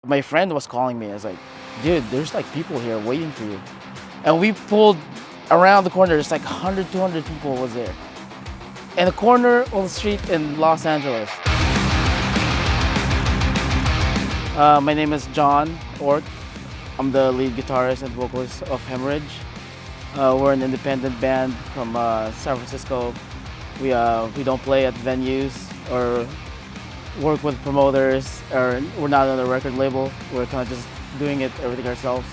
My friend was calling me. I was like, dude, there's like people here waiting for you. And we pulled around the corner. There's like 100, 200 people was there. In the corner of the street in Los Angeles. My name is Jon Orc. I'm the lead guitarist and vocalist of Hemorage. We're an independent band from San Francisco. We don't play at venues or work with promoters, or we're not on a record label. We're kind of just doing everything ourselves.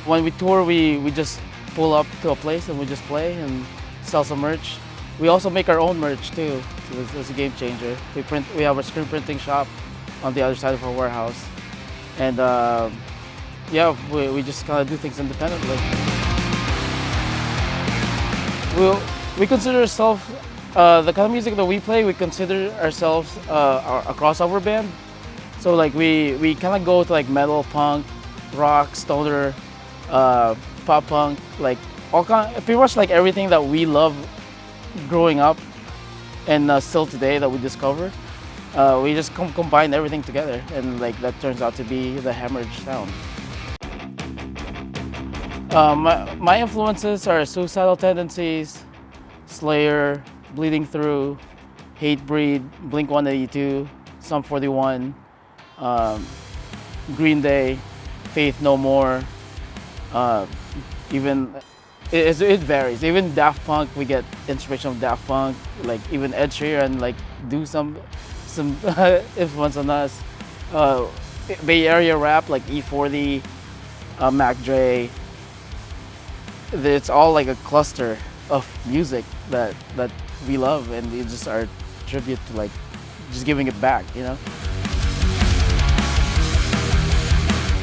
When we tour, we just pull up to a place and we just play and sell some merch. We also make our own merch too, so it's a game changer. We have a screen printing shop on the other side of our warehouse, and yeah, we just kind of do things independently. We consider ourselves, the kind of music that we play, we consider ourselves a crossover band. So like we kind of go to like metal, punk, rock, stoner, pop punk, like pretty much like everything that we love growing up and still today that we discover. We just combine everything together, and like that turns out to be the Hemorage sound. My influences are Suicidal Tendencies, Slayer, Bleeding Through, Hatebreed, Blink-182, Sum 41, Green Day, Faith No More. Even it varies. Even Daft Punk, we get inspiration from Daft Punk. Like even Ed Sheeran, like do some influence on us. Bay Area rap like E40, Mac Dre. It's all like a cluster of music that we love, and it's just our tribute to like just giving it back, you know.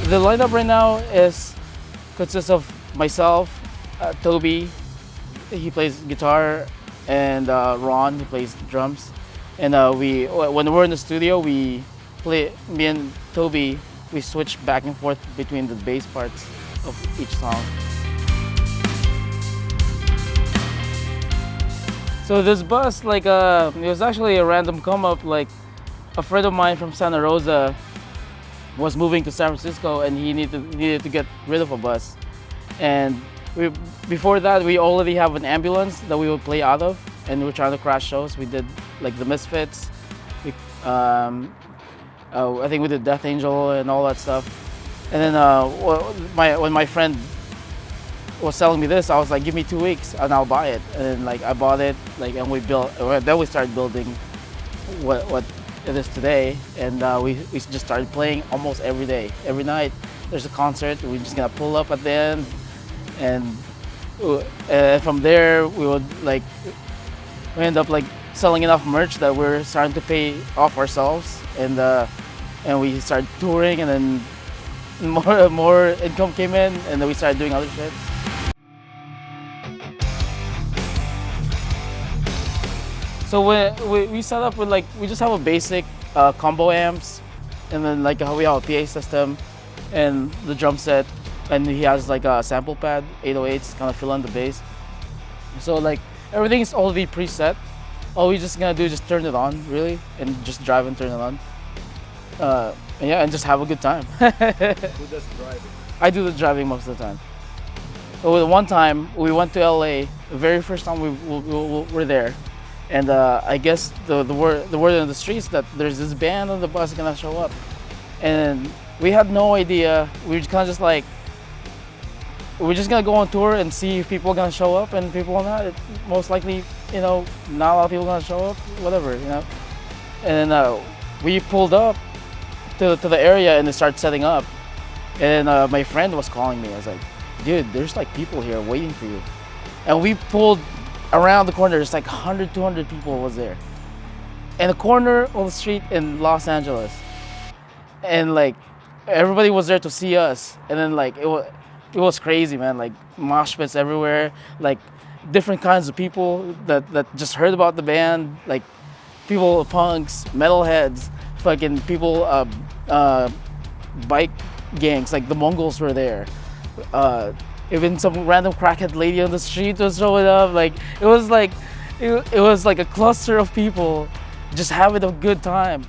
The lineup right now consists of myself, Toby, he plays guitar, and Ron, who plays drums. And when we're in the studio, me and Toby, we switch back and forth between the bass parts of each song. So this bus, like, it was actually a random come up. Like, a friend of mine from Santa Rosa was moving to San Francisco, and he needed to get rid of a bus. And before that, we already have an ambulance that we would play out of, and we were trying to crash shows. We did like the Misfits. I think we did Death Angel and all that stuff. And then when my friend was selling me this, I was like, give me 2 weeks and I'll buy it. And like I bought it, like, and then we started building what it is today. And we just started playing almost every day, every night. There's a concert. We're just gonna pull up at the end, and from there we end up like selling enough merch that we're starting to pay off ourselves, and we started touring, and then more income came in, and then we started doing other shit. So we set up with we just have a basic combo amps, and then like we have a PA system and the drum set, and he has like a sample pad, 808s, kind of fill in the bass. So like everything is already preset. All we just gonna do is just turn it on, really, and just drive and turn it on. Yeah, and just have a good time. Who does driving? I do the driving most of the time. So one time we went to LA, the very first time we were there, and I guess the word in the streets that there's this band on the bus gonna show up, and we had no idea. We were kind of just like, we're just gonna go on tour and see if people are gonna show up, and people are not. Most likely, you know, not a lot of people are gonna show up, whatever, you know. And then we pulled up to the area and they started setting up. And my friend was calling me. I was like, dude, there's like people here waiting for you. And we pulled around the corner. There's like 100, 200 people was there. In the corner of the street in Los Angeles. And like everybody was there to see us. And then like it was crazy, man. Like mosh pits everywhere. Like different kinds of people that just heard about the band. Like people, punks, metalheads, fucking people, bike gangs. Like the Mongols were there. Even some random crackhead lady on the street was showing up. Like it was like a cluster of people just having a good time.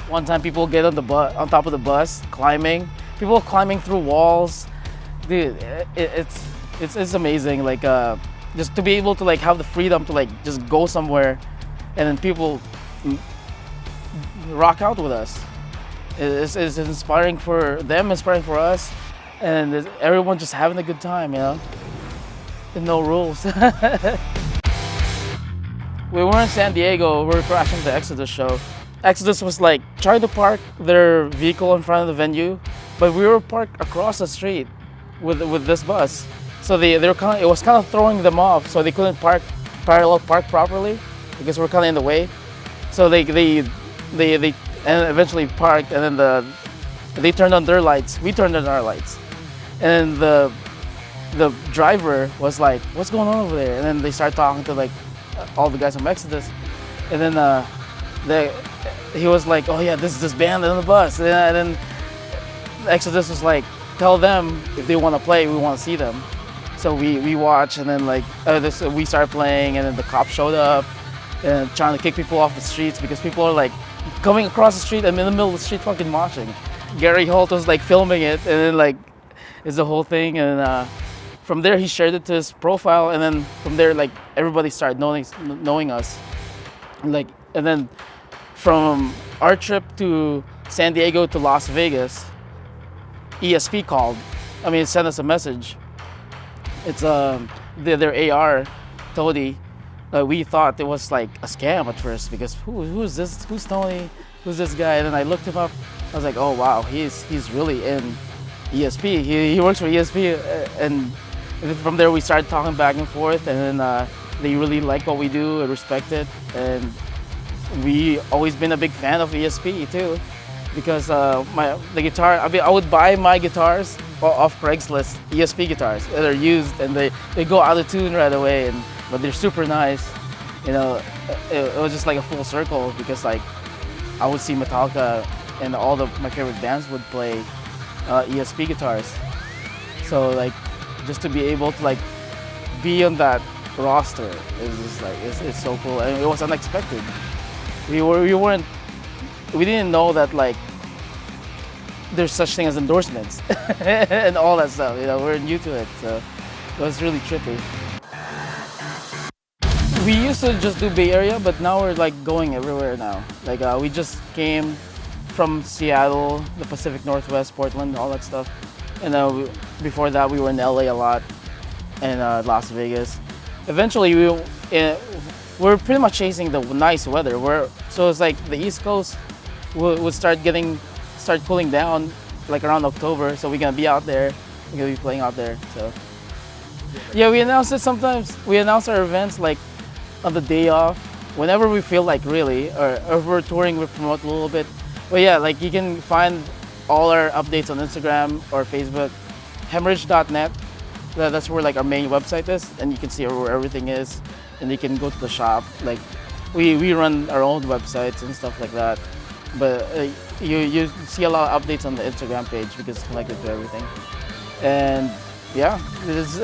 One time people get on the bus, on top of the bus, climbing. People climbing through walls. Dude, it's amazing. Like just to be able to like have the freedom to like just go somewhere, and then people rock out with us. It's inspiring for them, inspiring for us, and everyone just having a good time, you know. And no rules. We were in San Diego. We were crashing the Exodus show. Exodus was like trying to park their vehicle in front of the venue, but we were parked across the street with this bus. So they were kind of, it was kind of throwing them off. So they couldn't parallel park properly because we're kind of in the way. So they and eventually parked, and then they turned on their lights. We turned on our lights, and the driver was like, "What's going on over there?" And then they started talking to like all the guys from Exodus, and then he was like, "Oh yeah, this is this band on the bus," and then Exodus was like, "Tell them if they want to play, we want to see them." So we watched, and then like we started playing, and then the cops showed up and trying to kick people off the streets because people are like coming across the street and in the middle of the street fucking moshing. Gary Holt was like filming it, and then like it's the whole thing, and from there he shared it to his profile, and then from there like everybody started knowing us, and then from our trip to San Diego to Las Vegas, ESP called. I mean, sent us a message. It's their AR, Tony. We thought it was like a scam at first because who's this? Who's Tony? Who's this guy? And then I looked him up. I was like, oh wow, he's really in ESP. He works for ESP, and from there we started talking back and forth, and then they really like what we do and respect it, and we always been a big fan of ESP too, because the guitar. I mean, I would buy my guitars off Craigslist, ESP guitars. They're used and they go out of tune right away, but they're super nice. You know, it was just like a full circle because like I would see Metallica and all my favorite bands would play ESP guitars. So like just to be able to like be on that roster is just like it's so cool, and it was unexpected. We didn't know that like there's such thing as endorsements and all that stuff. You know, we're new to it, so it was really trippy. We used to just do Bay Area, but now we're like going everywhere now. Like we just came from Seattle, the Pacific Northwest, Portland, all that stuff. And before that, we were in LA a lot, and Las Vegas. Eventually, we're pretty much chasing the nice weather. So it's like the East Coast would start cooling down like around October. So we're gonna be out there. We're gonna be playing out there. So yeah, we announce it sometimes. We announce our events like on the day off, whenever we feel like really, or if we're touring, we promote a little bit. But yeah, like you can find all our updates on Instagram or Facebook, hemorage.net. That's where like our main website is, and you can see where everything is, and you can go to the shop. Like we run our own websites and stuff like that, but you see a lot of updates on the Instagram page because it's connected to everything. And yeah, it's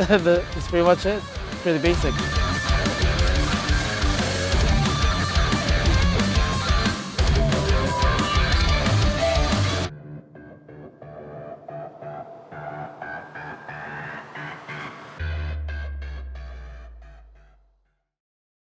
pretty much it. It's pretty basic.